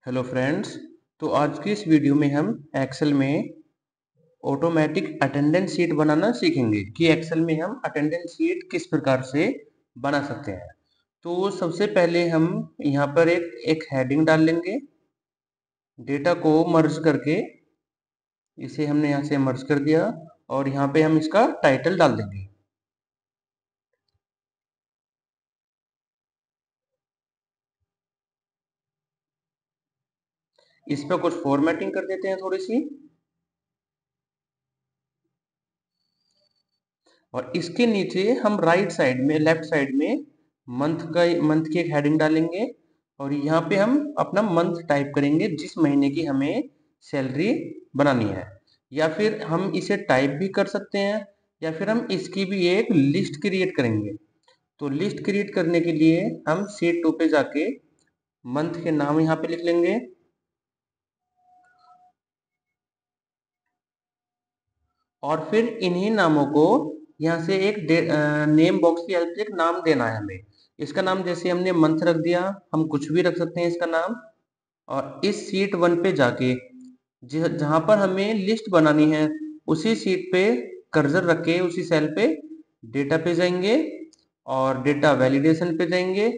Hello friends. तो आज की इस वीडियो में हम एक्सेल में ऑटोमेटिक अटेंडेंस शीट बनाना सीखेंगे कि एक्सेल में हम अटेंडेंस शीट किस प्रकार से बना सकते हैं। तो सबसे पहले हम यहाँ पर एक हेडिंग डाल लेंगे। डेटा को मर्ज करके इसे हमने यहाँ से मर्ज कर दिया और यहाँ पे हम इसका टाइटल डाल देंगे। इस पर कुछ फॉर्मेटिंग कर देते हैं थोड़ी सी, और इसके नीचे हम राइट साइड में, लेफ्ट साइड में मंथ की एक हेडिंग डालेंगे और यहाँ पे हम अपना मंथ टाइप करेंगे जिस महीने की हमें सैलरी बनानी है। या फिर हम इसे टाइप भी कर सकते हैं या फिर हम इसकी भी एक लिस्ट क्रिएट करेंगे। तो लिस्ट क्रिएट करने के लिए हम शीट 2 पे जाके मंथ के नाम यहाँ पे लिख लेंगे और फिर इन्हीं नामों को यहाँ से एक नेम बॉक्स की हेल्प से एक नाम देना है हमें। इसका नाम जैसे हमने मंथ रख दिया, हम कुछ भी रख सकते हैं इसका नाम। और इस शीट 1 पे जाके जहां पर हमें लिस्ट बनानी है उसी शीट पे कर्सर रख के उसी सेल पे डेटा पे जाएंगे और डेटा वैलिडेशन पे जाएंगे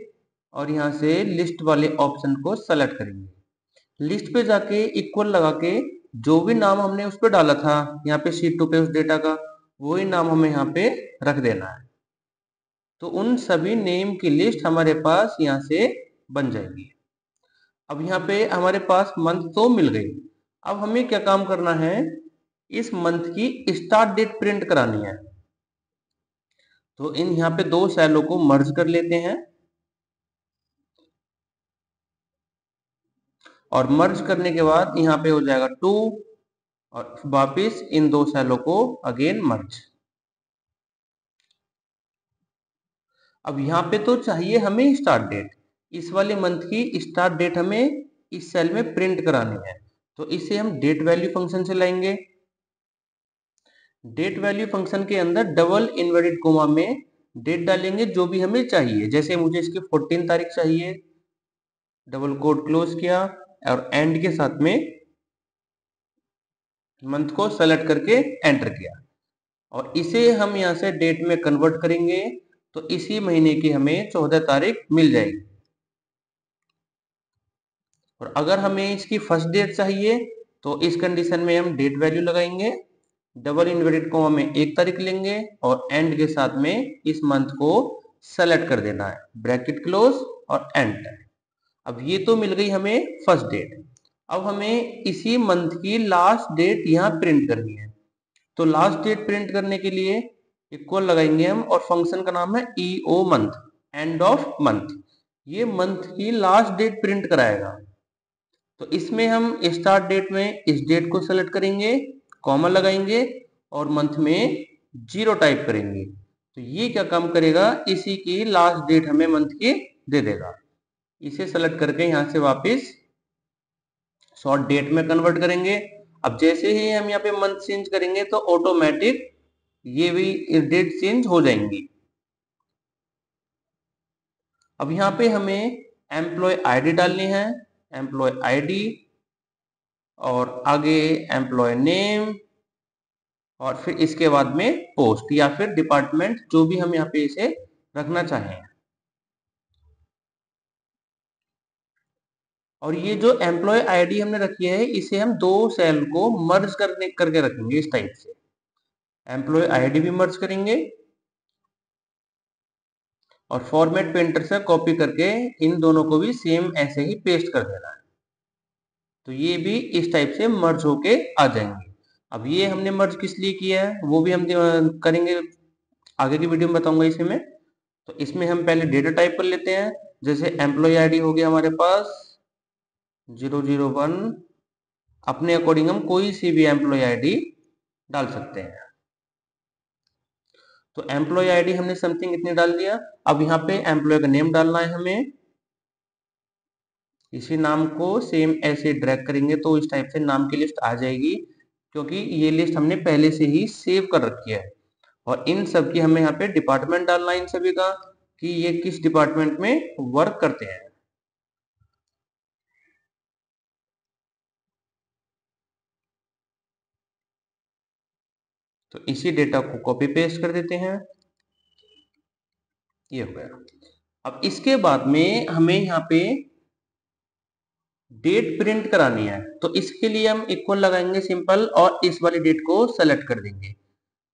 और यहाँ से लिस्ट वाले ऑप्शन को सेलेक्ट करेंगे। लिस्ट पे जाके इक्वल लगा के जो भी नाम हमने उस पर डाला था यहाँ पे शीट 2 पे उस डेटा का, वही नाम हमें यहाँ पे रख देना है। तो उन सभी नेम की लिस्ट हमारे पास यहाँ से बन जाएगी। अब यहाँ पे हमारे पास मंथ तो मिल गई। अब हमें क्या काम करना है, इस मंथ की स्टार्ट डेट प्रिंट करानी है। तो इन यहाँ पे दो सेलों को मर्ज कर लेते हैं और मर्ज करने के बाद यहाँ पे हो जाएगा 2 और वापिस इन दो सेलों को अगेन मर्ज। अब यहाँ पे तो चाहिए हमें स्टार्ट डेट, इस वाले मंथ की स्टार्ट डेट हमें इस सेल में प्रिंट करानी है। तो इसे हम डेट वैल्यू फंक्शन से लाएंगे। डेट वैल्यू फंक्शन के अंदर डबल इनवर्टेड कोमा में डेट डालेंगे जो भी हमें चाहिए। जैसे मुझे इसकी 14 तारीख चाहिए, डबल कोट क्लोज किया और एंड के साथ में मंथ को सेलेक्ट करके एंटर किया और इसे हम यहाँ से डेट में कन्वर्ट करेंगे तो इसी महीने की हमें 14 तारीख मिल जाएगी। और अगर हमें इसकी फर्स्ट डेट चाहिए तो इस कंडीशन में हम डेट वैल्यू लगाएंगे, डबल इनवर्टेड कोमा में 1 तारीख लेंगे और एंड के साथ में इस मंथ को सेलेक्ट कर देना है, ब्रैकेट क्लोज और एंटर। अब ये तो मिल गई हमें फर्स्ट डेट। अब हमें इसी मंथ की लास्ट डेट यहाँ प्रिंट करनी है। तो लास्ट डेट प्रिंट करने के लिए इक्वल लगाएंगे हम और फंक्शन का नाम है EO month, end of month. ये मंथ की लास्ट डेट प्रिंट कराएगा। तो इसमें हम स्टार्ट डेट में इस डेट को सेलेक्ट करेंगे, कॉमा लगाएंगे और मंथ में 0 टाइप करेंगे। तो ये क्या काम करेगा, इसी की लास्ट डेट हमें मंथ की दे देगा। इसे सेलेक्ट करके यहाँ से वापस शॉर्ट डेट में कन्वर्ट करेंगे। अब जैसे ही हम यहाँ पे मंथ चेंज करेंगे तो ऑटोमेटिक ये भी डेट चेंज हो जाएंगी। अब यहाँ पे हमें एम्प्लॉय आईडी डालनी है, एम्प्लॉय आईडी और आगे एम्प्लॉय नेम और फिर इसके बाद में पोस्ट या फिर डिपार्टमेंट, जो भी हम यहाँ पे इसे रखना चाहें। और ये जो एम्प्लॉय आईडी हमने रखी है इसे हम दो सेल को मर्ज करके रखेंगे इस टाइप से। एम्प्लॉय आईडी भी मर्ज करेंगे और फॉर्मेट पेंटर से कॉपी करके इन दोनों को भी सेम ऐसे ही पेस्ट कर देना है। तो ये भी इस टाइप से मर्ज होके आ जाएंगे। अब ये हमने मर्ज किस लिए किया है वो भी हम करेंगे, आगे की वीडियो में बताऊंगा इसे मैं। तो इसमें हम पहले डेटा टाइप कर लेते हैं। जैसे एम्प्लॉय आईडी हो गया हमारे पास 001, अपने अकॉर्डिंग हम कोई सी भी एम्प्लॉय आईडी डाल सकते हैं। तो एम्प्लॉय आईडी हमने समथिंग इतने डाल दिया। अब यहाँ पे एम्प्लॉय का नेम डालना है हमें। इसी नाम को सेम ऐसे ड्रैग करेंगे तो इस टाइप से नाम की लिस्ट आ जाएगी, क्योंकि ये लिस्ट हमने पहले से ही सेव कर रखी है। और इन सब की हमें यहाँ पे डिपार्टमेंट डालना है इन सभी का, कि ये किस डिपार्टमेंट में वर्क करते हैं। तो इसी डेटा को कॉपी पेस्ट कर देते हैं, ये हो गया। अब इसके बाद में हमें यहाँ पे डेट प्रिंट करानी है, तो इसके लिए हम इक्वल लगाएंगे सिंपल और इस वाली डेट को सेलेक्ट कर देंगे।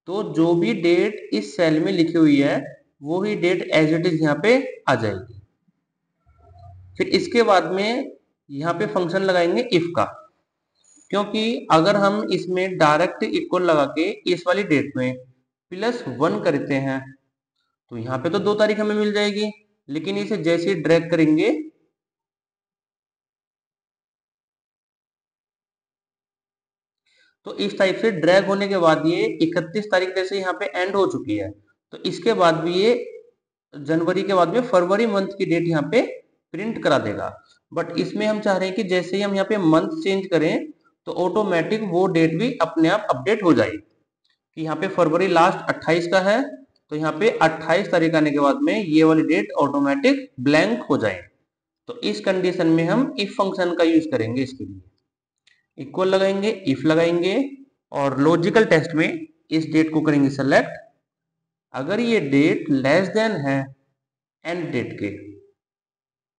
तो जो भी डेट इस सेल में लिखी हुई है वो ही डेट एज इट इज यहाँ पे आ जाएगी। फिर इसके बाद में यहाँ पे फंक्शन लगाएंगे इफ का, क्योंकि अगर हम इसमें डायरेक्ट इक्वल लगा के इस वाली डेट में +1 करते हैं तो यहाँ पे तो 2 तारीख हमें मिल जाएगी, लेकिन इसे जैसे ड्रैग करेंगे तो इस टाइप से ड्रैग होने के बाद ये 31 तारीख जैसे यहाँ पे एंड हो चुकी है, तो इसके बाद भी ये जनवरी के बाद में फरवरी मंथ की डेट यहाँ पे प्रिंट करा देगा। बट इसमें हम चाह रहे हैं कि जैसे ही हम यहाँ पे मंथ चेंज करें तो ऑटोमेटिक वो डेट भी अपने आप अपडेट हो जाए, कि यहाँ पे फरवरी लास्ट 28 का है तो यहाँ पे 28 तारीख आने के बाद में ये वाली डेट ऑटोमेटिक ब्लैंक हो जाए। तो इस कंडीशन में हम इफ फंक्शन का यूज करेंगे, इसके लिए इक्वल लगाएंगे, इफ लगाएंगे और लॉजिकल टेस्ट में इस डेट को करेंगे सेलेक्ट। अगर ये डेट लेस देन है एंड डेट के,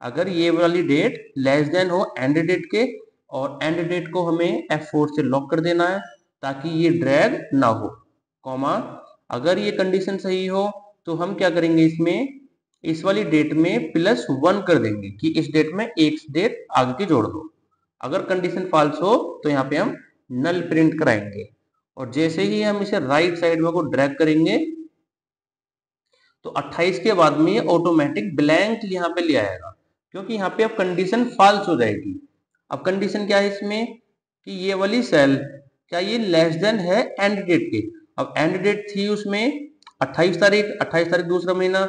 अगर ये वाली डेट लेस देन हो एंड डेट के और एंड डेट को हमें F4 से लॉक कर देना है ताकि ये ड्रैग ना हो, कॉमा अगर ये कंडीशन सही हो तो हम क्या करेंगे, इसमें इस वाली डेट में +1 कर देंगे कि इस डेट में एक डेट आगे की जोड़ दो। अगर कंडीशन फॉल्स हो तो यहाँ पे हम नल प्रिंट कराएंगे और जैसे ही हम इसे राइट साइड में को ड्रैग करेंगे तो 28 के बाद में ये ऑटोमेटिक ब्लैंक यहाँ पे ले आएगा, क्योंकि यहाँ पे अब कंडीशन फॉल्स हो जाएगी। अब कंडीशन क्या है इसमें कि ये वाली सेल क्या ये लेस देन है एंड डेट के। अब एंड डेट थी उसमें 28 तारीख दूसरा महीना,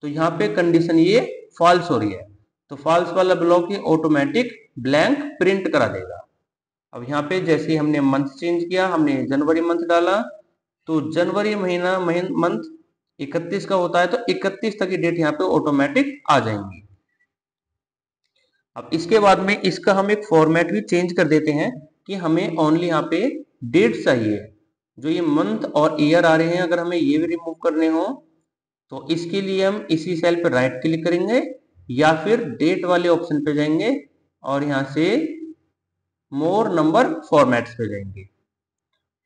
तो यहाँ पे कंडीशन ये फॉल्स हो रही है, तो फॉल्स वाला ब्लॉक ये ऑटोमेटिक ब्लैंक प्रिंट करा देगा। अब यहाँ पे जैसे हमने मंथ चेंज किया, हमने जनवरी मंथ डाला तो जनवरी महीना मंथ 31 का होता है तो 31 तक की डेट यहाँ पे ऑटोमेटिक आ जाएंगी। अब इसके बाद में इसका हम एक फॉर्मेट भी चेंज कर देते हैं कि हमें ओनली यहाँ पे डेट चाहिए, जो ये मंथ और ईयर आ रहे हैं अगर हमें ये भी रिमूव करने हो तो इसके लिए हम इसी सेल पर राइट क्लिक करेंगे या फिर डेट वाले ऑप्शन पे जाएंगे और यहाँ से मोर नंबर फॉर्मेट्स पे जाएंगे।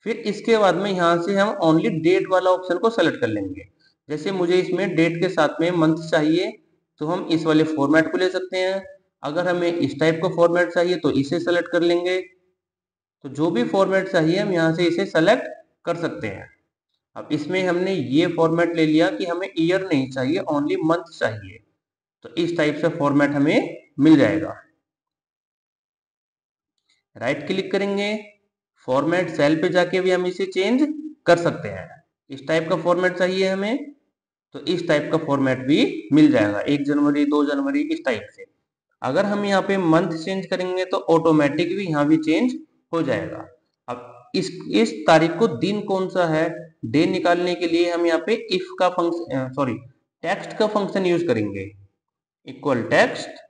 फिर इसके बाद में यहाँ से हम ओनली डेट वाला ऑप्शन को सेलेक्ट कर लेंगे। जैसे मुझे इसमें डेट के साथ में मंथ चाहिए तो हम इस वाले फॉर्मेट को ले सकते हैं, अगर हमें इस टाइप का फॉर्मेट चाहिए तो इसे सेलेक्ट कर लेंगे। तो जो भी फॉर्मेट चाहिए हम यहाँ से इसे सेलेक्ट कर सकते हैं। अब इसमें हमने ये फॉर्मेट ले लिया कि हमें ईयर नहीं चाहिए, ओनली मंथ चाहिए, तो इस टाइप से फॉर्मेट हमें मिल जाएगा। राइट क्लिक करेंगे, फॉर्मेट सेल पे जाके भी हम इसे चेंज कर सकते हैं। इस टाइप का फॉर्मेट चाहिए हमें तो इस टाइप का फॉर्मेट भी मिल जाएगा, 1 जनवरी 2 जनवरी इस टाइप से। अगर हम यहाँ पे मंथ चेंज करेंगे तो ऑटोमेटिक भी यहाँ भी चेंज हो जाएगा। अब इस तारीख को दिन कौन सा है, डे निकालने के लिए हम यहाँ पे इफ का फंक्शन टेक्स्ट का फंक्शन यूज करेंगे, इक्वल टेक्स्ट।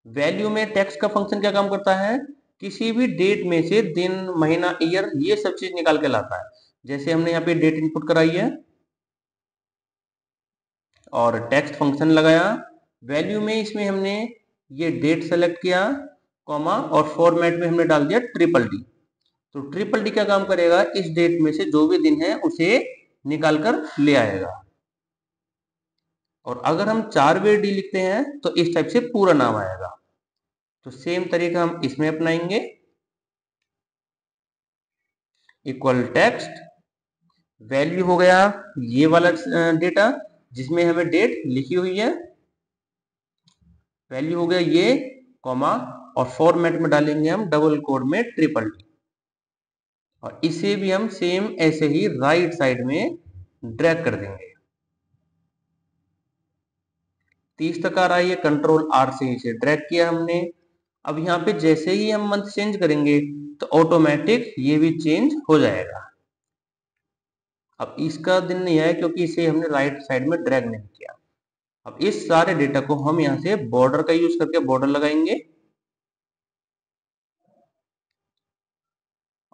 वैल्यू में टेक्स्ट का फंक्शन क्या काम करता है, किसी भी डेट में से दिन महीना ईयर ये सब चीज निकाल के लाता है। जैसे हमने यहाँ पे डेट इनपुट कराई है और टेक्स्ट फंक्शन लगाया, वैल्यू में इसमें हमने ये डेट सेलेक्ट किया कॉमा और फॉर्मेट में हमने डाल दिया डी। तो डी क्या काम करेगा, इस डेट में से जो भी दिन है उसे निकाल कर ले आएगा। और अगर हम 4 बार डी लिखते हैं तो इस टाइप से पूरा नाम आएगा। तो सेम तरीका हम इसमें अपनाएंगे, इक्वल टेक्स्ट, वैल्यू हो गया ये वाला डेटा जिसमें हमें डेट लिखी हुई है, वैल्यू हो गया ये कॉमा और फॉर्मेट में डालेंगे हम डबल कोड में डी और इसे भी हम सेम ऐसे ही राइट साइड में ड्रैग कर देंगे। 30 तक आ रहा है, ये कंट्रोल आर से इसे ड्रैग किया हमने। अब यहाँ पे जैसे ही हम मंथ चेंज करेंगे तो ऑटोमेटिक ये भी चेंज हो जाएगा। अब इसका दिन नहीं है क्योंकि इसे हमने राइट साइड में ड्रैग नहीं किया। अब इस सारे डेटा को हम यहाँ से बॉर्डर का यूज करके बॉर्डर लगाएंगे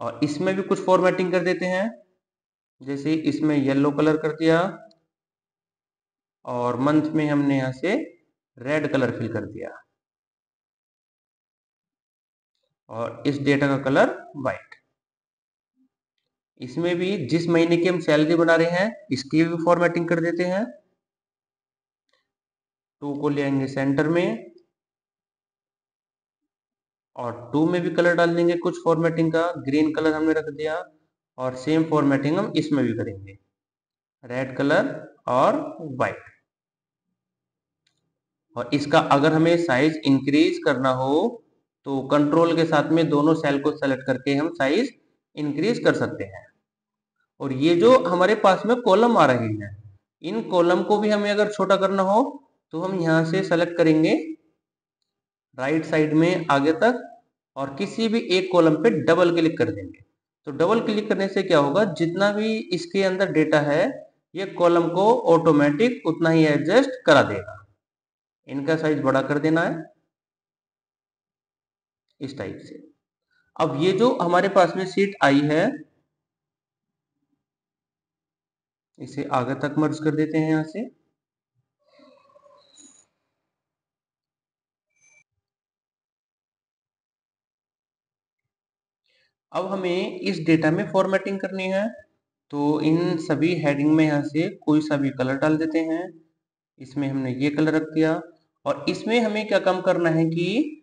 और इसमें भी कुछ फॉर्मेटिंग कर देते हैं। जैसे इसमें येलो कलर कर दिया और मंथ में हमने यहाँ से रेड कलर फिल कर दिया और इस डेटा का कलर व्हाइट। इसमें भी जिस महीने की हम सैलरी बना रहे हैं इसकी भी फॉर्मेटिंग कर देते हैं। 2 को ले आएंगे सेंटर में और 2 में भी कलर डाल देंगे कुछ फॉर्मेटिंग का, ग्रीन कलर हमने रख दिया और सेम फॉर्मेटिंग हम इसमें भी करेंगे, रेड कलर और व्हाइट। और इसका अगर हमें साइज इंक्रीज करना हो तो कंट्रोल के साथ में दोनों सेल को सेलेक्ट करके हम साइज इंक्रीज कर सकते हैं। और ये जो हमारे पास में कॉलम आ रहे हैं इन कॉलम को भी हमें अगर छोटा करना हो तो हम यहाँ से सेलेक्ट करेंगे राइट साइड में आगे तक और किसी भी एक कॉलम पे डबल क्लिक कर देंगे। तो डबल क्लिक करने से क्या होगा, जितना भी इसके अंदर डेटा है ये कॉलम को ऑटोमेटिक उतना ही एडजस्ट करा देगा। इनका साइज बड़ा कर देना है इस टाइप से। अब ये जो हमारे पास में शीट आई है इसे आगे तक मर्ज कर देते हैं यहां से। अब हमें इस डेटा में फॉर्मेटिंग करनी है तो इन सभी हेडिंग में यहाँ से कोई सा भी कलर डाल देते हैं। इसमें हमने ये कलर रख दिया और इसमें हमें क्या काम करना है कि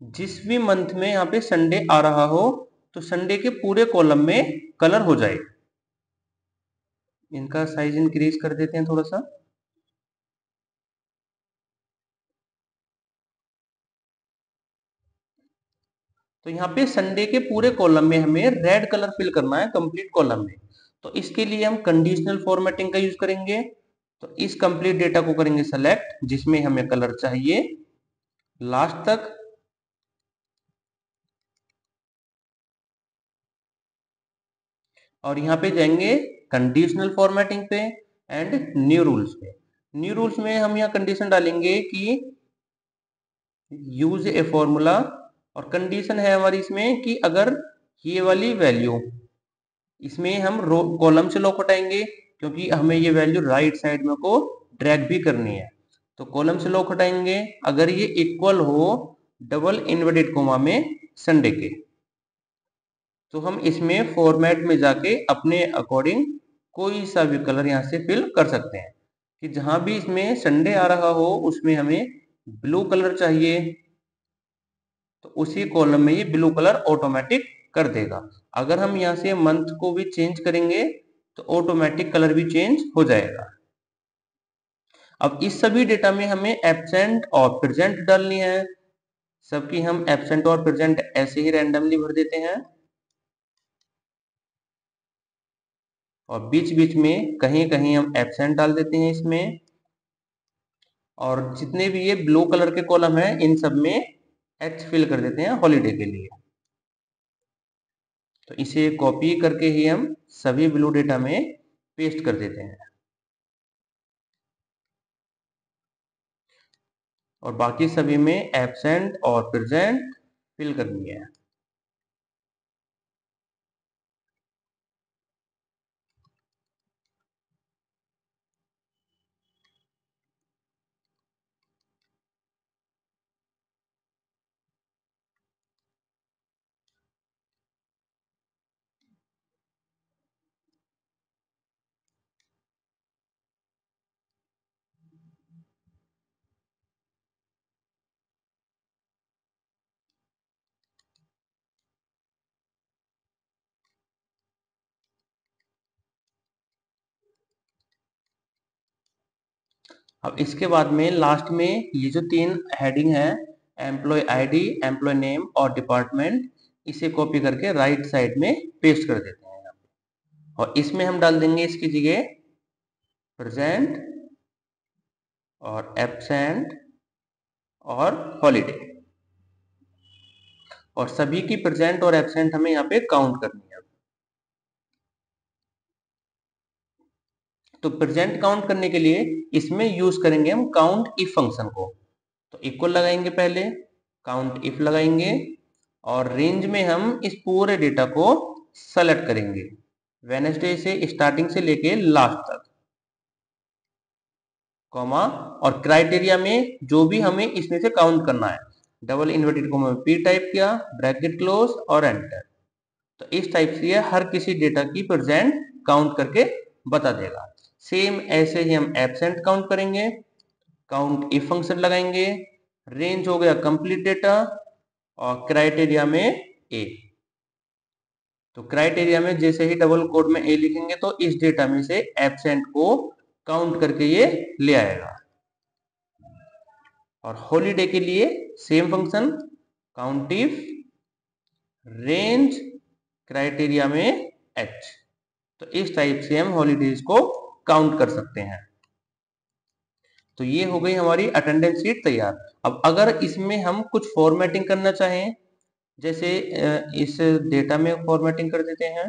जिस भी मंथ में यहाँ पे संडे आ रहा हो तो संडे के पूरे कॉलम में कलर हो जाए। इनका साइज इंक्रीज कर देते हैं थोड़ा सा। तो यहाँ पे संडे के पूरे कॉलम में हमें रेड कलर फिल करना है कंप्लीट कॉलम में। तो इसके लिए हम कंडीशनल फॉर्मेटिंग का यूज करेंगे। तो इस कंप्लीट डेटा को करेंगे सेलेक्ट जिसमें हमें कलर चाहिए लास्ट तक। और यहाँ पे जाएंगे कंडीशनल फॉर्मेटिंग पे एंड न्यू रूल्स पे। न्यू रूल्स में हम यहाँ कंडीशन डालेंगे कि यूज ए फॉर्मूला और कंडीशन है हमारी इसमें कि अगर ये वाली वैल्यू इसमें हम रो कॉलम से लॉक हटाएंगे क्योंकि हमें ये वैल्यू राइट साइड में को ड्रैग भी करनी है। तो कॉलम से लॉक हटाएंगे अगर ये इक्वल हो डबल इन्वर्टेड कोमा में संडे के तो हम इसमें फॉर्मेट में जाके अपने अकॉर्डिंग कोई सा भी कलर यहाँ से फिल कर सकते हैं कि जहां भी इसमें संडे आ रहा हो उसमें हमें ब्लू कलर चाहिए तो उसी कॉलम में ये ब्लू कलर ऑटोमेटिक कर देगा। अगर हम यहाँ से मंथ को भी चेंज करेंगे तो ऑटोमेटिक कलर भी चेंज हो जाएगा। अब इस सभी डेटा में हमें एब्सेंट और प्रेजेंट डालनी है। सबकी हम एब्सेंट और प्रेजेंट ऐसे ही रैंडमली भर देते हैं और बीच बीच में कहीं कहीं हम एब्सेंट डाल देते हैं इसमें। और जितने भी ये ब्लू कलर के कॉलम है इन सब में एच फिल कर देते हैं हॉलीडे के लिए। तो इसे कॉपी करके ही हम सभी ब्लू डेटा में पेस्ट कर देते हैं और बाकी सभी में एब्सेंट और प्रेजेंट फिल करनी है। अब इसके बाद में लास्ट में ये जो 3 हेडिंग है एम्प्लॉय आईडी, एम्प्लॉय नेम और डिपार्टमेंट, इसे कॉपी करके राइट साइड में पेस्ट कर देते हैं यहाँ पे। और इसमें हम डाल देंगे इसकी जगह प्रेजेंट और एब्सेंट और हॉलीडे और सभी की प्रेजेंट और एब्सेंट हमें यहाँ पे काउंट करनी है। तो प्रेजेंट काउंट करने के लिए इसमें यूज करेंगे हम काउंट इफ फंक्शन को। तो इक्वल लगाएंगे पहले, काउंट इफ लगाएंगे और रेंज में हम इस पूरे डेटा को सेलेक्ट करेंगे वेडनेसडे से स्टार्टिंग से लेके लास्ट तक, कॉमा, और क्राइटेरिया में जो भी हमें इसमें से काउंट करना है, डबल इन्वर्टेड कॉमा में पी टाइप किया, ब्रैकेट क्लोज और एंटर। तो इस टाइप से हर किसी डेटा की प्रेजेंट काउंट करके बता देगा। सेम ऐसे ही हम एब्सेंट काउंट करेंगे, काउंट इफ फंक्शन लगाएंगे, रेंज हो गया कंप्लीट डेटा और क्राइटेरिया में ए। तो क्राइटेरिया में जैसे ही डबल कोड में ए लिखेंगे तो इस डेटा में से एब्सेंट को काउंट करके ये ले आएगा। और हॉलीडे के लिए same function, count if, range, criteria में एच। तो इस टाइप से हम हॉलीडेज को काउंट कर सकते हैं। तो ये हो गई हमारी अटेंडेंस शीट तैयार। अब अगर इसमें हम कुछ फॉर्मेटिंग करना चाहें, जैसे इस डेटा में फॉर्मेटिंग कर देते हैं,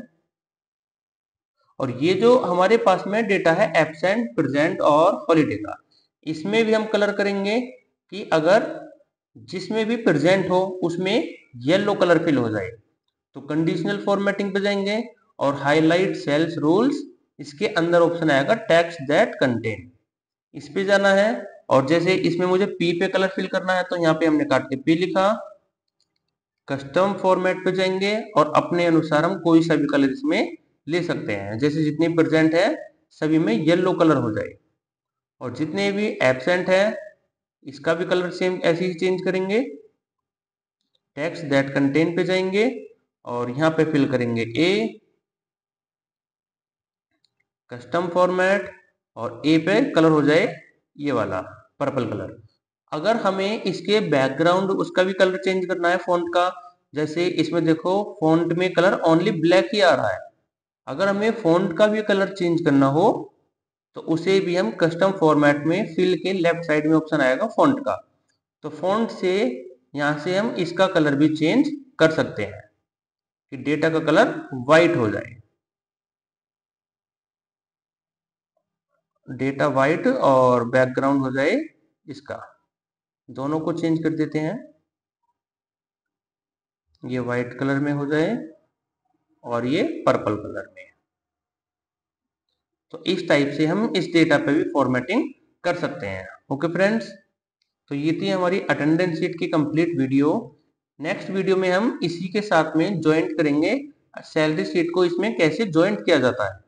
और ये जो हमारे पास में डेटा है एब्सेंट, प्रेजेंट और हॉलीडे का, इसमें भी हम कलर करेंगे कि अगर जिसमें भी प्रेजेंट हो उसमें येलो कलर फिल हो जाए। तो कंडीशनल फॉर्मेटिंग पे जाएंगे और हाईलाइट सेल्स रूल्स, इसके अंदर ऑप्शन आएगा टेक्स्ट दैट कंटेन, इस पे जाना है। और जैसे इसमें मुझे पी पे कलर फिल करना है तो यहाँ पे हमने काट के पी लिखा। कस्टम फॉर्मेट पे जाएंगे और अपने अनुसार हम कोई सा भी कलर इसमें ले सकते हैं, जैसे जितनी प्रेजेंट है सभी में येलो कलर हो जाए, और जितने भी एब्सेंट है इसका भी कलर सेम ऐसे ही चेंज करेंगे। टेक्स्ट दैट कंटेन पे जाएंगे और यहाँ पे फिल करेंगे ए, कस्टम फॉर्मेट, और ए पे कलर हो जाए ये वाला पर्पल कलर। अगर हमें इसके बैकग्राउंड उसका भी कलर चेंज करना है फॉन्ट का, जैसे इसमें देखो फॉन्ट में कलर ओनली ब्लैक ही आ रहा है, अगर हमें फॉन्ट का भी कलर चेंज करना हो तो उसे भी हम कस्टम फॉर्मेट में फिल के लेफ्ट साइड में ऑप्शन आएगा फॉन्ट का, तो फॉन्ट से यहाँ से हम इसका कलर भी चेंज कर सकते हैं कि डेटा का कलर व्हाइट हो जाए, डेटा व्हाइट और बैकग्राउंड हो जाए इसका, दोनों को चेंज कर देते हैं, ये व्हाइट कलर में हो जाए और ये पर्पल कलर में। तो इस टाइप से हम इस डेटा पे भी फॉर्मेटिंग कर सकते हैं। ओके फ्रेंड्स, तो ये थी हमारी अटेंडेंस शीट की कंप्लीट वीडियो। नेक्स्ट वीडियो में हम इसी के साथ में ज्वाइंट करेंगे सैलरी शीट को, इसमें कैसे ज्वाइंट किया जाता है।